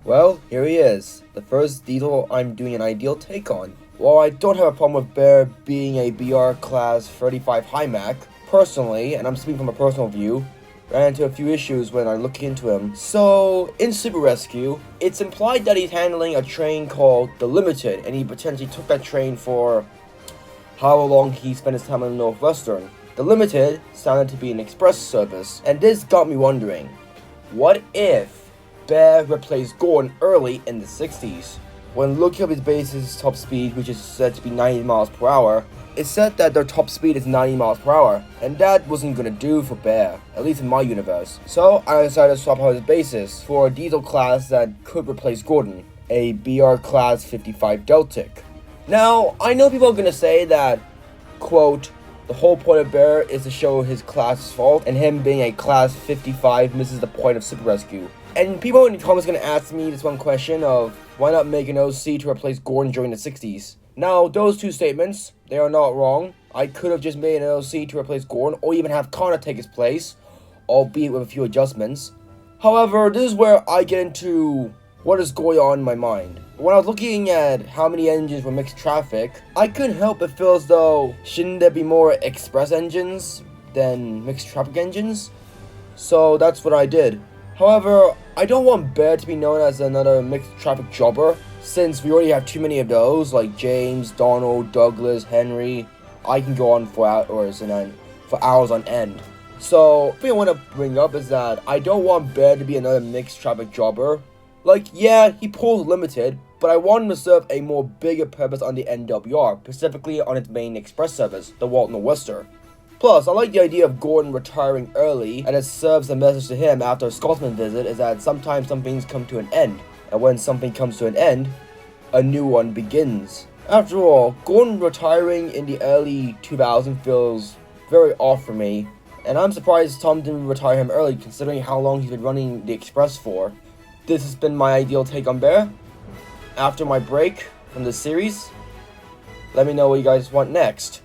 Well, here he is, the first Diesel I'm doing an ideal take on. While I don't have a problem with Bear being a BR Class 35 High Mach, personally, and I'm speaking from a personal view, ran into a few issues when I looked into him. So, in Super Rescue, it's implied that he's handling a train called the Limited, and he potentially took that train for however long he spent his time on the Northwestern. The Limited sounded to be an express service, and this got me wondering, what if Bear replaced Gordon early in the 60s? When looking up his base's top speed, which is said to be 90 miles per hour, it said that their top speed is 90 miles per hour, and that wasn't gonna do for Bear, at least in my universe. So I decided to swap out his basis for a diesel class that could replace Gordon, a BR Class 55 Deltic. Now, I know people are gonna say that, quote, the whole point of Bear is to show his class's fault, and him being a Class 55 misses the point of Super Rescue. And people in the comments are going to ask me this one question of, why not make an OC to replace Gordon during the 60s? Now, those two statements, they are not wrong. I could have just made an OC to replace Gordon, or even have Connor take his place, albeit with a few adjustments. However, this is where I get into what is going on in my mind. When I was looking at how many engines were mixed traffic, I couldn't help but feel as though, shouldn't there be more express engines than mixed traffic engines? So that's what I did. However, I don't want Bear to be known as another mixed traffic jobber, since we already have too many of those, like James, Donald, Douglas, Henry. I can go on for hours on end. So, the thing I want to bring up is that I don't want Bear to be another mixed traffic jobber. Like, yeah, he pulls Limited, but I want him to serve a more bigger purpose on the NWR, specifically on its main express service, the Walton Worcester. Plus, I like the idea of Gordon retiring early, and it serves a message to him after a Scotsman visit is that sometimes some things come to an end, and when something comes to an end, a new one begins. After all, Gordon retiring in the early 2000s feels very off for me, and I'm surprised Tom didn't retire him early considering how long he's been running the Express for. This has been my ideal take on Bear. After my break from this series, let me know what you guys want next.